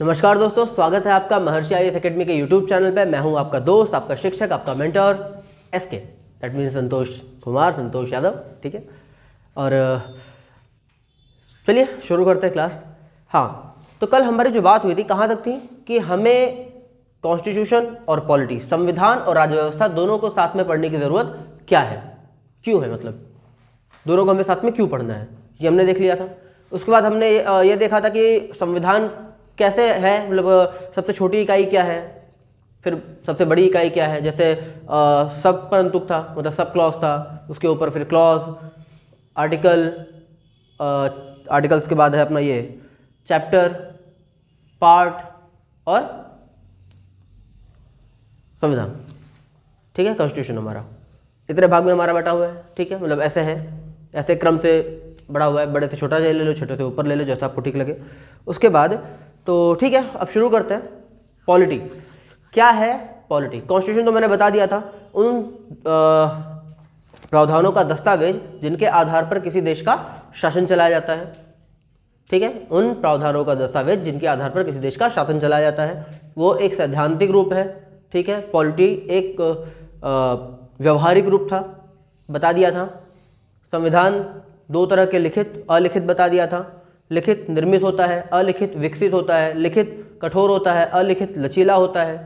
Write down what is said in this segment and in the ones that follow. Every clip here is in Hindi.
नमस्कार दोस्तों, स्वागत है आपका महर्षि आईएएस एकेडमी के यूट्यूब चैनल पे। मैं हूं आपका दोस्त, आपका शिक्षक, आपका mentor SK, that means Santosh Yadav. ठीक है, और चलिए शुरू करते हैं क्लास। हाँ, तो कल हमारी जो बात हुई थी कहाँ तक थी कि हमें कॉन्स्टिट्यूशन और पॉलिटी, संविधान और राज्य व्यवस्था दोनों को साथ में पढ़ने की ज़रूरत क्या है, क्यों है, मतलब दोनों को हमें साथ में क्यों पढ़ना है, ये हमने देख लिया था। उसके बाद हमने ये देखा था कि संविधान कैसे है, मतलब सबसे छोटी इकाई क्या है, फिर सबसे बड़ी इकाई क्या है। जैसे सब परंतुक था, मतलब सब क्लॉज था, उसके ऊपर फिर क्लॉज, आर्टिकल्स के बाद है अपना ये चैप्टर, पार्ट और संविधान। ठीक है, कॉन्स्टिट्यूशन हमारा इतने भाग में हमारा बटा हुआ है। ठीक है, मतलब ऐसे है, ऐसे क्रम से बड़ा हुआ है, बड़े से छोटा ले लो, छोटे से ऊपर ले लो, जैसा आपको ठीक लगे। उसके बाद तो ठीक है, अब शुरू करते हैं। पॉलिटी क्या है? पॉलिटी, कॉन्स्टिट्यूशन तो मैंने बता दिया था, उन प्रावधानों का दस्तावेज जिनके आधार पर किसी देश का शासन चलाया जाता है। ठीक है, उन प्रावधानों का दस्तावेज जिनके आधार पर किसी देश का शासन चलाया जाता है, वो एक सैद्धांतिक रूप है। ठीक है, पॉलिटी एक व्यवहारिक रूप था, बता दिया था। संविधान दो तरह के, लिखित अलिखित, बता दिया था। लिखित निर्मित होता है, अलिखित विकसित होता है। लिखित कठोर होता है, अलिखित लचीला होता है।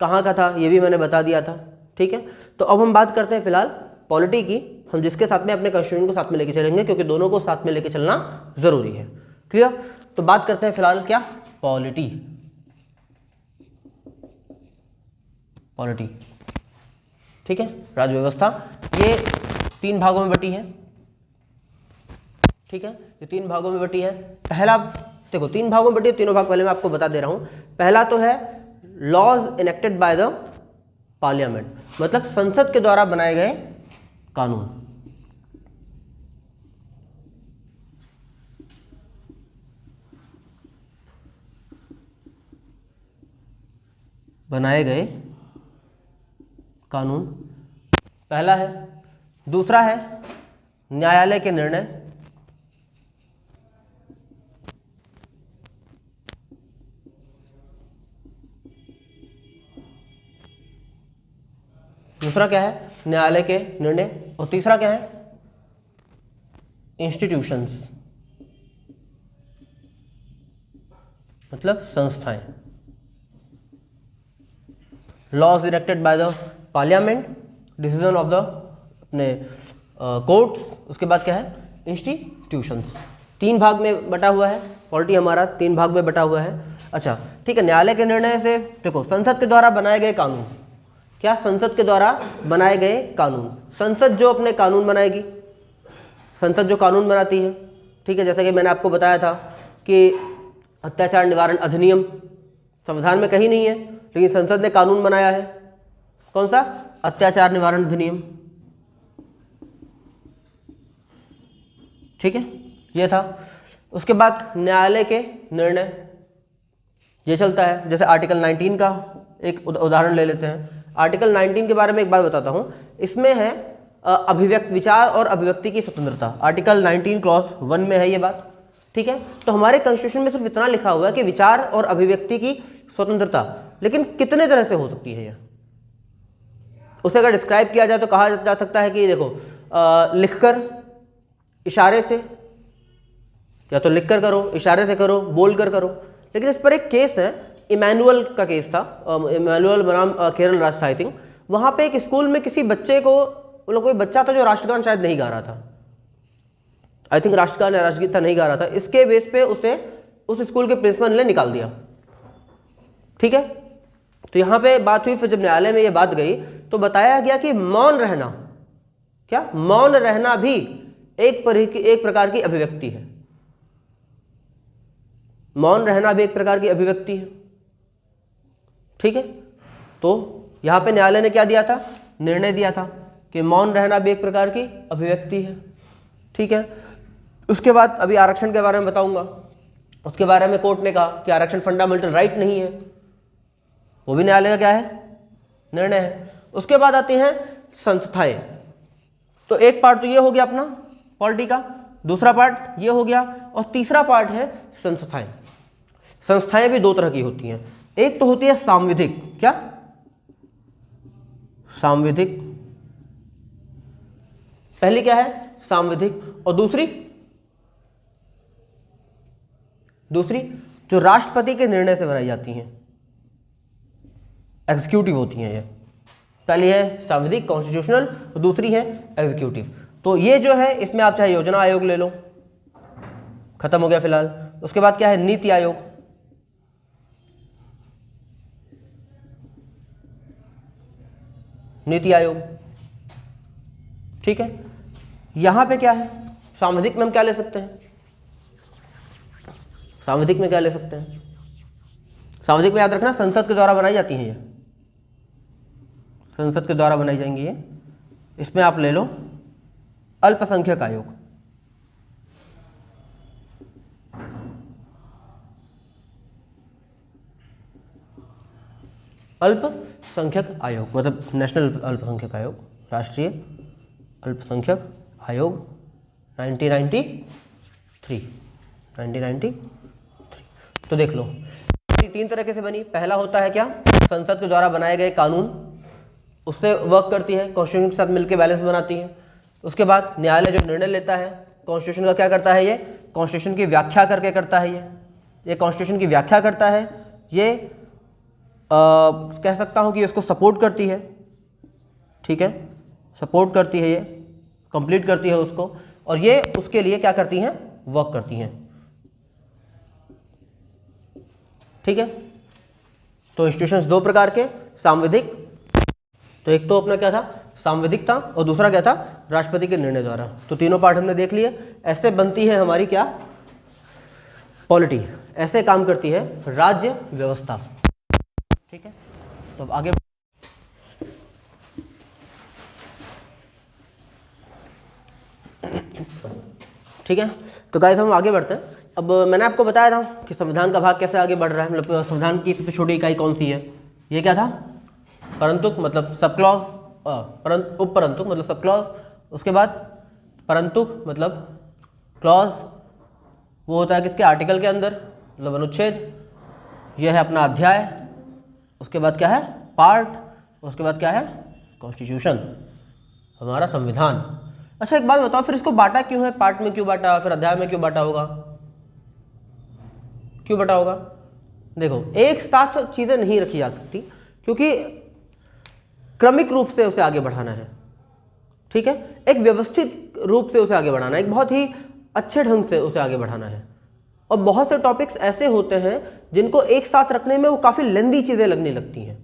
कहाँ का था ये भी मैंने बता दिया था। ठीक है, तो अब हम बात करते हैं फिलहाल पॉलिटी की, हम जिसके साथ में अपने कॉन्स्टिट्यूशन को साथ में लेके चलेंगे, क्योंकि दोनों को साथ में लेके चलना जरूरी है। क्लियर? तो बात करते हैं फिलहाल क्या, पॉलिटी। ठीक है, राज्य व्यवस्था ये तीन भागों में बटी है। ठीक है, ये तीन भागों में बटी है। पहला देखो, तीन भागों में बटी है, तीनों भाग पहले मैं आपको बता दे रहा हूं। पहला तो है laws enacted by the parliament, मतलब संसद के द्वारा बनाए गए कानून। बनाए गए कानून पहला है। दूसरा है न्यायालय के निर्णय। दूसरा क्या है? न्यायालय के निर्णय। और तीसरा क्या है? इंस्टीट्यूशंस, मतलब संस्थाएं। Laws enacted by the parliament, decision of the अपने कोर्ट्स। उसके बाद क्या है? इंस्टीट्यूशंस। तीन भाग में बटा हुआ है पॉलिटी हमारा, तीन भाग में बटा हुआ है। अच्छा ठीक है, न्यायालय के निर्णय से देखो, संसद के द्वारा बनाए गए कानून। क्या? संसद के द्वारा बनाए गए कानून। संसद जो अपने कानून बनाएगी, संसद जो कानून बनाती है। ठीक है, जैसा कि मैंने आपको बताया था कि अत्याचार निवारण अधिनियम संविधान में कहीं नहीं है, लेकिन संसद ने कानून बनाया है। कौन सा? अत्याचार निवारण अधिनियम। ठीक है, ये था। उसके बाद न्यायालय के निर्णय ये चलता है। जैसे आर्टिकल 19 का एक उदाहरण ले लेते हैं। आर्टिकल 19 के बारे में एक बात बताता हूं, इसमें है अभिव्यक्ति, विचार और अभिव्यक्ति की स्वतंत्रता। आर्टिकल 19 क्लॉज 1 में है ये बात। ठीक है, तो हमारे कॉन्स्टिट्यूशन में सिर्फ इतना लिखा हुआ है कि विचार और अभिव्यक्ति की स्वतंत्रता, लेकिन कितने तरह से हो सकती है यह, उसे अगर डिस्क्राइब किया जाए तो कहा जा सकता है कि देखो, लिखकर, इशारे से, या तो लिखकर करो, इशारे से करो, बोलकर करो। लेकिन इस पर एक केस है, इमैनुअल का केस था। इमैनुअल बनाम केरल राज्य था आई थिंक। वहाँ पे एक स्कूल में किसी बच्चे को, मतलब कोई बच्चा था जो राष्ट्रगान शायद नहीं गा रहा था, आई थिंक राष्ट्रगान या राष्ट्रगीत था, नहीं गा रहा था। इसके बेस पे उसे उस स्कूल के प्रिंसिपल ने निकाल दिया। ठीक है, तो यहाँ पे बात हुई, फिर जब न्यायालय में ये बात गई तो बताया गया कि मौन रहना, क्या? मौन रहना भी एक प्रकार की अभिव्यक्ति है। मौन रहना भी एक प्रकार की अभिव्यक्ति है। ठीक है, तो यहां पे न्यायालय ने क्या दिया था? निर्णय दिया था कि मौन रहना भी एक प्रकार की अभिव्यक्ति है। ठीक है, उसके बाद अभी आरक्षण के बारे में बताऊंगा। उसके बारे में कोर्ट ने कहा कि आरक्षण फंडामेंटल राइट नहीं है, वो भी न्यायालय का क्या है? निर्णय है। उसके बाद आती हैं संस्थाएं। तो एक पार्ट तो ये हो गया अपना पॉलिटी का, दूसरा पार्ट ये हो गया, और तीसरा पार्ट है संस्थाएं। संस्थाएं भी दो तरह की होती हैं, एक तो होती है सांविधिक, क्या सांविधिक, पहली क्या है सांविधिक, और दूसरी जो राष्ट्रपति के निर्णय से बनाई जाती हैं, एग्जीक्यूटिव होती हैं ये। पहली है सांविधिक कॉन्स्टिट्यूशनल और दूसरी है एग्जीक्यूटिव। तो ये जो है इसमें आप चाहे योजना आयोग ले लो, खत्म हो गया फिलहाल। उसके बाद क्या है नीति आयोग, नीति आयोग, ठीक है। यहां पे क्या है सांविधिक में हम क्या ले सकते हैं, सांविधिक में क्या ले सकते हैं, सांविधिक में याद रखना संसद के द्वारा बनाई जाती हैं, ये संसद के द्वारा बनाई जाएंगी ये। इसमें आप ले लो अल्पसंख्यक आयोग, अल्पसंख्यक आयोग मतलब नेशनल अल्पसंख्यक आयोग, राष्ट्रीय अल्पसंख्यक आयोग 1993। तो देख लो तीन तरीके से बनी। पहला होता है क्या संसद के द्वारा बनाए गए कानून, उससे वर्क करती है, कॉन्स्टिट्यूशन के साथ मिलकर बैलेंस बनाती है। उसके बाद न्यायालय जो निर्णय लेता है कॉन्स्टिट्यूशन का क्या करता है, ये कॉन्स्टिट्यूशन की व्याख्या करके करता है, ये कॉन्स्टिट्यूशन की व्याख्या करता है, ये कह सकता हूँ कि इसको सपोर्ट करती है, ठीक है, सपोर्ट करती है, ये कंप्लीट करती है उसको, और ये उसके लिए क्या करती हैं वर्क करती हैं, ठीक है। तो इंस्टीट्यूशंस दो प्रकार के, सांविधिक, तो एक तो अपना क्या था सांविधिक था और दूसरा क्या था राष्ट्रपति के निर्णय द्वारा। तो तीनों पार्ट हमने देख लिए। ऐसे बनती है हमारी क्या पॉलिटी, ऐसे काम करती है राज्य व्यवस्था, ठीक है। तो अब आगे ठीक है, तो गाइस हम आगे बढ़ते हैं। अब मैंने आपको बताया था कि संविधान का भाग कैसे आगे बढ़ रहा है, मतलब संविधान की सबसे छोटी इकाई कौन सी है, ये क्या था परंतुक मतलब सब क्लॉज, उपपरंतुक मतलब सब क्लॉज। उसके बाद परंतुक मतलब क्लॉज, वो होता है किसके आर्टिकल के अंदर मतलब अनुच्छेद, यह है अपना अध्याय। उसके बाद क्या है पार्ट, उसके बाद क्या है कॉन्स्टिट्यूशन, हमारा संविधान। अच्छा एक बात बताओ, फिर इसको बांटा क्यों है, पार्ट में क्यों बांटा, फिर अध्याय में क्यों बांटा होगा, क्यों बांटा होगा? देखो एक साथ चीजें नहीं रखी जा सकती, क्योंकि क्रमिक रूप से उसे आगे बढ़ाना है, ठीक है, एक व्यवस्थित रूप से उसे आगे बढ़ाना है, एक बहुत ही अच्छे ढंग से उसे आगे बढ़ाना है। और बहुत से टॉपिक्स ऐसे होते हैं जिनको एक साथ रखने में वो काफ़ी लेंदी चीज़ें लगने लगती हैं,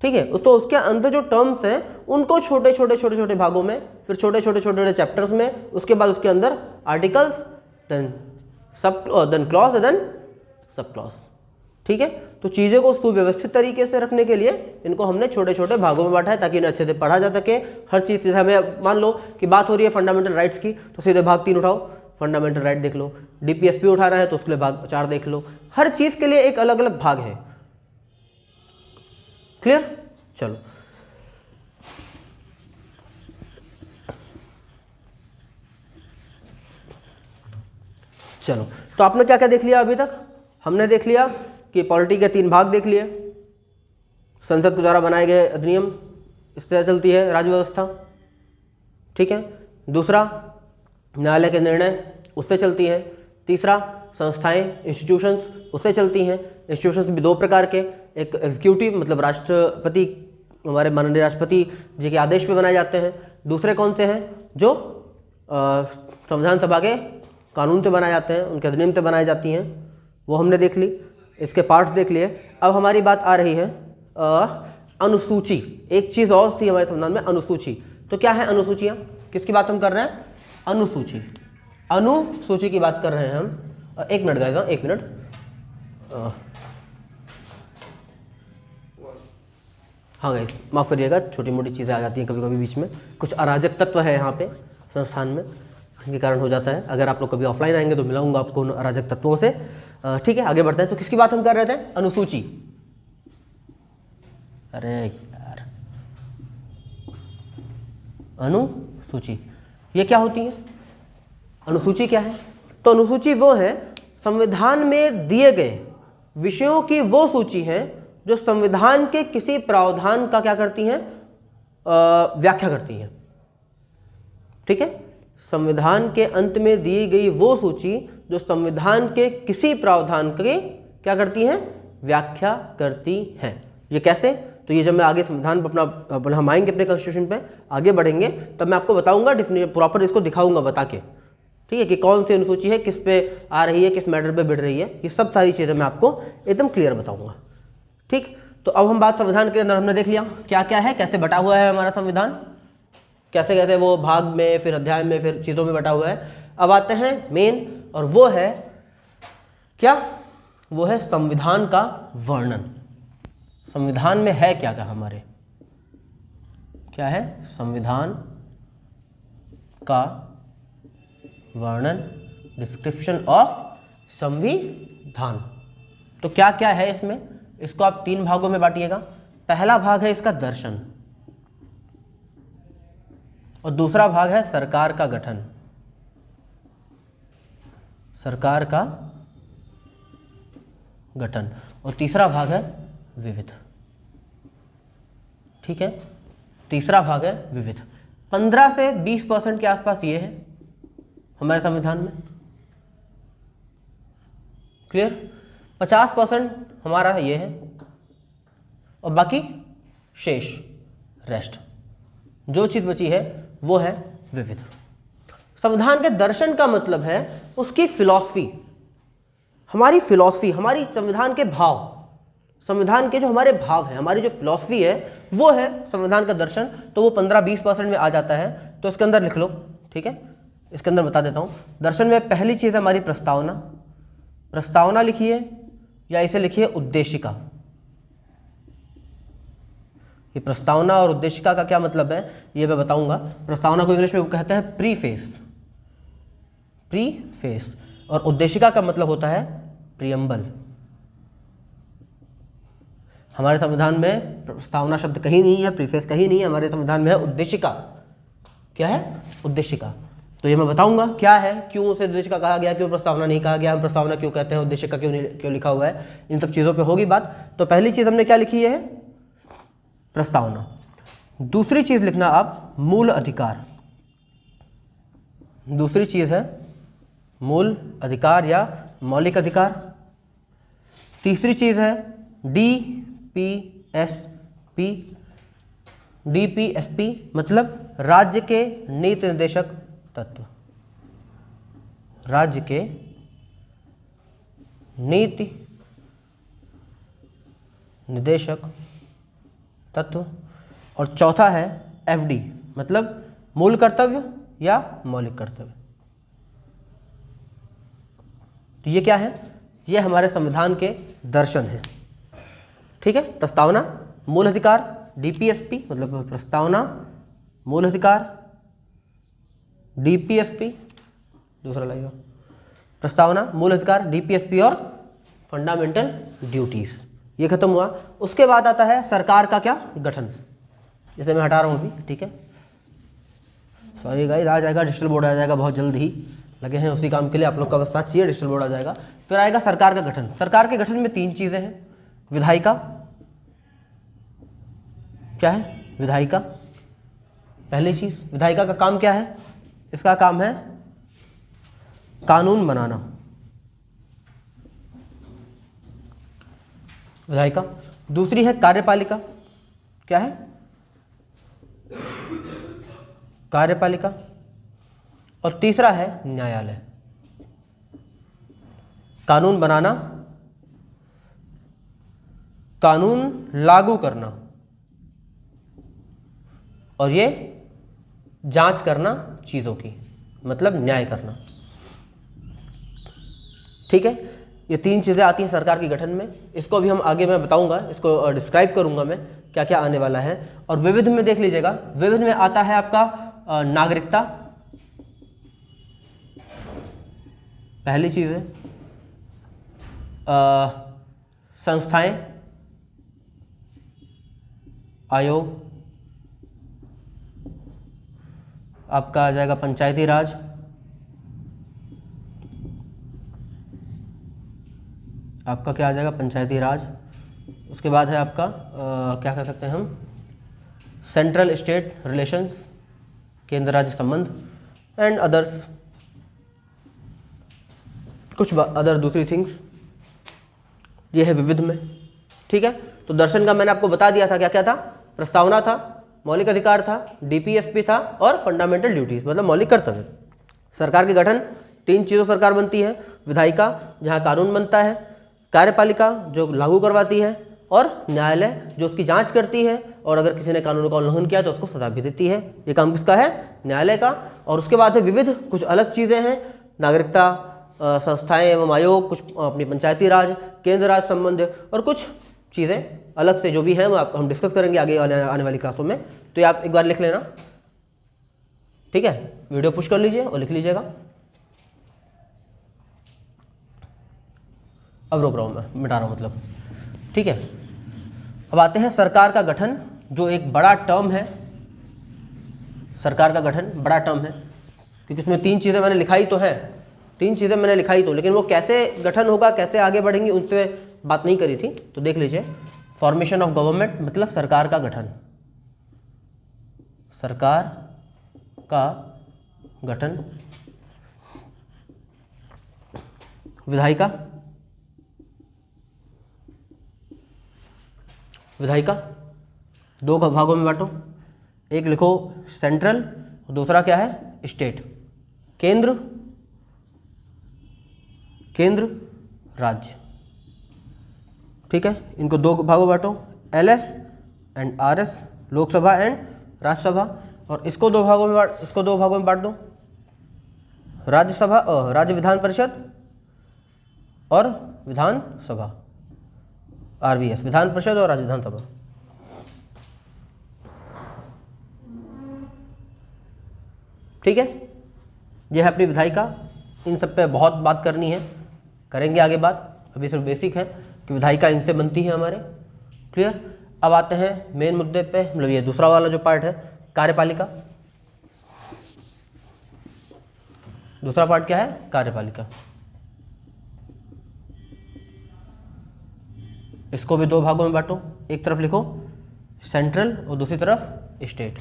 ठीक है। तो उसके अंदर जो टर्म्स हैं उनको छोटे छोटे भागों में, फिर छोटे छोटे चैप्टर्स में, उसके बाद उसके अंदर articles, then clause, then sub clause, ठीक है। तो चीज़ों को सुव्यवस्थित तरीके से रखने के लिए इनको हमने छोटे छोटे भागों में बांटा है, ताकि इन्हें अच्छे से पढ़ा जा सके। हर चीज़ हमें मान लो कि बात हो रही है फंडामेंटल राइट्स की, तो सीधे भाग 3 उठाओ, फंडामेंटल राइट देख लो। डीपीएसपी उठाना है तो उसके लिए भाग 4 देख लो। हर चीज़ के लिए एक अलग अलग भाग है, क्लियर? चलो तो आपने क्या क्या देख लिया अभी तक? हमने देख लिया कि पॉलिटी के 3 भाग देख लिए, संसद के द्वारा बनाए गए अधिनियम, इस तरह चलती है राज्य व्यवस्था, ठीक है। दूसरा न्यायालय के निर्णय, उससे चलती है। तीसरा संस्थाएं, इंस्टीट्यूशंस, उससे चलती हैं। इंस्टीट्यूशंस भी 2 प्रकार के, एक एग्जीक्यूटिव मतलब राष्ट्रपति, हमारे माननीय राष्ट्रपति जी के आदेश पे बनाए जाते हैं। दूसरे कौन से हैं जो संविधान सभा के कानून से बनाए जाते हैं, उनके अधिनियम से बनाई जाती हैं, वो हमने देख ली, इसके पार्ट्स देख लिए। अब हमारी बात आ रही है अनुसूची। एक चीज़ और थी हमारे संविधान में, अनुसूची। तो क्या है अनुसूचियाँ, किसकी बात हम कर रहे हैं? अनुसूची, अनुसूची की बात कर रहे हैं हम। एक मिनट गाइस, एक मिनट, हाँ गाइस माफ़ करिएगा, छोटी मोटी चीज़ें आ जाती हैं कभी कभी बीच में, कुछ अराजक तत्व है यहाँ पे संस्थान में, जिनके कारण हो जाता है। अगर आप लोग कभी ऑफलाइन आएंगे तो मिलाऊंगा आपको उन अराजक तत्वों से, ठीक है। आगे बढ़ते हैं। तो किसकी बात हम कर रहे थे? अनुसूची। अरे यार, अनुसूची ये क्या होती है? अनुसूची क्या है? तो अनुसूची वो है संविधान में दिए गए विषयों की वो सूची है जो संविधान के किसी प्रावधान का क्या करती हैं, व्याख्या करती हैं। ठीक है, संविधान के अंत में दी गई वो सूची जो संविधान के किसी प्रावधान के क्या करती हैं, व्याख्या करती हैं। ये कैसे, तो ये जब मैं आगे संविधान पर अपना हम आएंगे अपने कॉन्स्टिट्यूशन पे आगे बढ़ेंगे तब मैं आपको बताऊंगा, डिफिनेशन प्रॉपर इसको दिखाऊंगा बता के, ठीक है, कि कौन सी अनुसूची है, किस पे आ रही है, किस मैटर पे बढ़ रही है, ये सब सारी चीज़ें मैं आपको एकदम क्लियर बताऊंगा। ठीक, तो अब हम बात संविधान के अंदर हमने देख लिया क्या क्या है, कैसे बटा हुआ है हमारा संविधान, कैसे कैसे वो भाग में, फिर अध्याय में, फिर चीज़ों में बटा हुआ है। अब आते हैं मेन, और वो है क्या, वो है संविधान का वर्णन। संविधान में है क्या क्या हमारे, क्या है, संविधान का वर्णन, डिस्क्रिप्शन ऑफ संविधान। तो क्या क्या है इसमें, इसको आप 3 भागों में बांटिएगा। पहला भाग है इसका दर्शन, और दूसरा भाग है सरकार का गठन, सरकार का गठन, और तीसरा भाग है विविध। ठीक है, तीसरा भाग है विविध। 15 से 20% के आसपास ये है हमारे संविधान में, क्लियर। 50% हमारा ये है, और बाकी शेष, रेस्ट, जो चीज़ बची है वो है विविध। संविधान के दर्शन का मतलब है उसकी फिलॉसफी, हमारी फिलॉसफी, हमारी संविधान के भाव, संविधान के जो हमारे भाव हैं, हमारी जो फिलॉसफी है वो है संविधान का दर्शन। तो वो 15-20% में आ जाता है, तो इसके अंदर लिख लो। ठीक है, इसके अंदर बता देता हूँ। दर्शन में पहली चीज़ है हमारी प्रस्तावना, प्रस्तावना लिखिए या इसे लिखिए उद्देशिका। ये प्रस्तावना और उद्देशिका का क्या मतलब है ये मैं बताऊंगा। प्रस्तावना को इंग्लिश में कहते हैं प्रीफेस, प्रीफेस, और उद्देशिका का मतलब होता है प्रियम्बल। हमारे संविधान में प्रस्तावना शब्द कहीं नहीं है, प्रीफेस कहीं नहीं है, हमारे संविधान में है उद्देशिका। क्या है, उद्देशिका। तो ये मैं बताऊंगा क्या है, क्यों उसे उद्देशिका कहा गया, क्यों प्रस्तावना नहीं कहा गया, हम प्रस्तावना क्यों कहते हैं, उद्देशिका क्यों लिखा हुआ है, इन सब चीज़ों पे होगी बात। तो पहली चीज़ हमने क्या लिखी है, प्रस्तावना। दूसरी चीज़ लिखना आप मूल अधिकार, दूसरी चीज़ है मूल अधिकार या मौलिक अधिकार। तीसरी चीज़ है DPSP, DPSP मतलब राज्य के नीति निर्देशक तत्व, राज्य के नीति निर्देशक तत्व। और चौथा है FD मतलब मूल कर्तव्य या मौलिक कर्तव्य। तो ये क्या है, ये हमारे संविधान के दर्शन हैं। ठीक है, प्रस्तावना, मूल अधिकार, DPSP मतलब प्रस्तावना, मूल अधिकार, DPSP, दूसरा लगेगा प्रस्तावना, मूल अधिकार, DPSP और फंडामेंटल ड्यूटीज। ये खत्म हुआ। उसके बाद आता है सरकार का क्या, गठन, जिसे मैं हटा रहा हूँ अभी। ठीक है, सॉरी गाइस, आ जाएगा डिजिटल बोर्ड, आ जाएगा बहुत जल्द ही, लगे हैं उसी काम के लिए, आप लोग का बस साथ चाहिए, डिजिटल बोर्ड आ जाएगा। फिर आएगा सरकार का गठन। सरकार के गठन में 3 चीज़ें हैं। विधायिका, क्या है, विधायिका पहली चीज़। विधायिका का काम क्या है, इसका काम है कानून बनाना, विधायिका। दूसरी है कार्यपालिका, क्या है, कार्यपालिका। और तीसरा है न्यायालय, कानून बनाना, कानून लागू करना, और ये जांच करना चीज़ों की, मतलब न्याय करना। ठीक है, ये 3 चीज़ें आती हैं सरकार के गठन में। इसको भी हम आगे मैं बताऊंगा, इसको डिस्क्राइब करूंगा मैं क्या क्या आने वाला है। और विविध में देख लीजिएगा, विविध में आता है आपका नागरिकता, पहली चीज़ है। संस्थाएं, आयोग, आपका आ जाएगा पंचायती राज, आपका क्या आ जाएगा, पंचायती राज। उसके बाद है आपका क्या कह सकते हैं हम, सेंट्रल स्टेट रिलेशंस, केंद्र राज्य संबंध, एंड अदर्स, कुछ अदर दूसरी थिंग्स। ये है विविध में। ठीक है, तो दर्शन का मैंने आपको बता दिया था क्या क्या था, प्रस्तावना था, मौलिक अधिकार था, डीपीएसपी था, और फंडामेंटल ड्यूटीज मतलब मौलिक कर्तव्य। सरकार के गठन, 3 चीज़ों से सरकार बनती है, विधायिका जहाँ कानून बनता है, कार्यपालिका जो लागू करवाती है, और न्यायालय जो उसकी जांच करती है, और अगर किसी ने कानून का उल्लंघन किया तो उसको सजा भी देती है। ये काम किसका है, न्यायालय का। और उसके बाद है विविध, कुछ अलग चीज़ें हैं, नागरिकता संस्थाएं एवं आयोग, कुछ अपनी पंचायती राज, केंद्र राज्य संबंध, और कुछ चीज़ें अलग से जो भी हैं वो हम डिस्कस करेंगे आगे आने वाली क्लासों में। तो ये आप एक बार लिख लेना, ठीक है, वीडियो पुश कर लीजिए और लिख लीजिएगा। अब रोक रहा हूँ मैं, मिटा रहा हूँ मतलब, ठीक है। अब आते हैं सरकार का गठन, जो एक बड़ा टर्म है। सरकार का गठन बड़ा टर्म है क्योंकि इसमें 3 चीज़ें मैंने लिखाई तो है, 3 चीज़ें मैंने लिखाई तो, लेकिन वो कैसे गठन होगा, कैसे आगे बढ़ेंगी, उनसे बात नहीं करी थी। तो देख लीजिए, फॉर्मेशन ऑफ गवर्नमेंट मतलब सरकार का गठन, सरकार का गठन, विधायिका, विधायिका 2 भागों में बांटो, एक लिखो सेंट्रल, दूसरा क्या है स्टेट, केंद्र, केंद्र राज्य। ठीक है, इनको 2 भागों बांटो, LS and RS, Lok Sabha and Rajya Sabha. और इसको 2 भागों में बांट दो, राज्यसभा, राज्य विधान परिषद और विधानसभा, आरवीएस, विधान परिषद और राज्य विधानसभा। ठीक है, यह है अपनी विधायिका। इन सब पे बहुत बात करनी है, करेंगे आगे बात, अभी सिर्फ बेसिक है कि विधायिका इनसे बनती है हमारे। क्लियर। अब आते हैं मेन मुद्दे पे, मतलब ये दूसरा वाला जो पार्ट है, कार्यपालिका। दूसरा पार्ट क्या है, कार्यपालिका। इसको भी 2 भागों में बांटो, एक तरफ लिखो सेंट्रल और दूसरी तरफ स्टेट,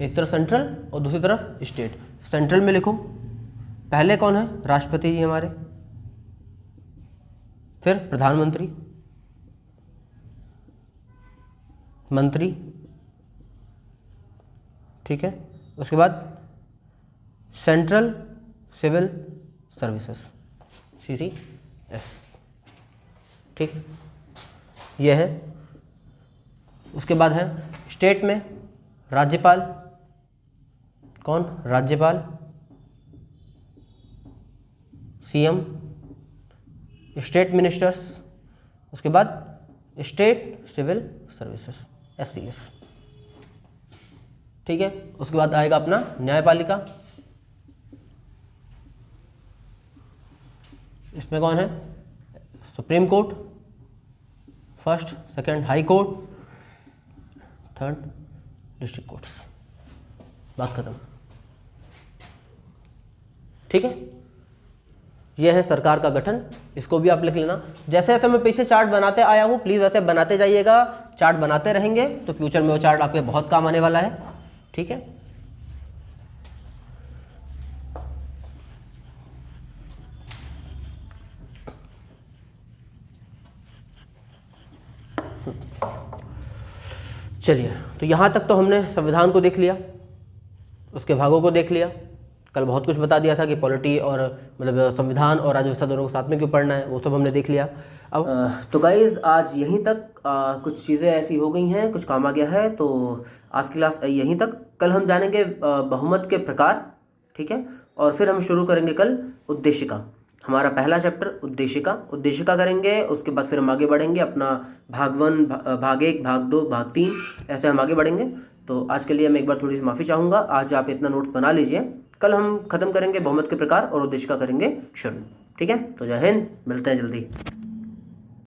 एक तरफ सेंट्रल और दूसरी तरफ स्टेट। सेंट्रल में लिखो पहले कौन है, राष्ट्रपति जी हमारे, फिर प्रधानमंत्री, मंत्री, ठीक है, उसके बाद सेंट्रल सिविल सर्विसेज, CCS। ठीक, यह है। उसके बाद है स्टेट में राज्यपाल, कौन, राज्यपाल, CM, स्टेट मिनिस्टर्स, उसके बाद स्टेट सिविल सर्विसेज, SCS। ठीक है, उसके बाद आएगा अपना न्यायपालिका। इसमें कौन है, supreme court, first, second high court, third district courts. बात खत्म। ठीक है, यह है सरकार का गठन, इसको भी आप लिख लेना। जैसे जैसे मैं पीछे चार्ट बनाते आया हूँ, प्लीज़ वैसे बनाते जाइएगा, चार्ट बनाते रहेंगे तो फ्यूचर में वो चार्ट आपके बहुत काम आने वाला है। ठीक है, चलिए, तो यहाँ तक तो हमने संविधान को देख लिया, उसके भागों को देख लिया। कल बहुत कुछ बता दिया था कि पॉलिटी और मतलब संविधान और राज्य व्यवस्था दोनों को साथ में क्यों पढ़ना है, वो सब हमने देख लिया। अब तो गाइज आज यहीं तक कुछ चीज़ें ऐसी हो गई हैं, कुछ काम आ गया है, तो आज की क्लास यहीं तक। कल हम जानेंगे बहुमत के प्रकार, ठीक है, और फिर हम शुरू करेंगे कल उद्देशिका, हमारा पहला चैप्टर उद्देशिका करेंगे। उसके बाद फिर हम आगे बढ़ेंगे अपना भाग 1, भाग 1, भाग 2, भाग 3, ऐसे हम आगे बढ़ेंगे। तो आज के लिए मैं एक बार थोड़ी सी माफ़ी चाहूँगा, आज आप इतना नोट्स बना लीजिए, कल हम खत्म करेंगे बहुमत के प्रकार और उद्देशिका करेंगे शुरू। ठीक है, तो जय हिंद, मिलते हैं जल्दी।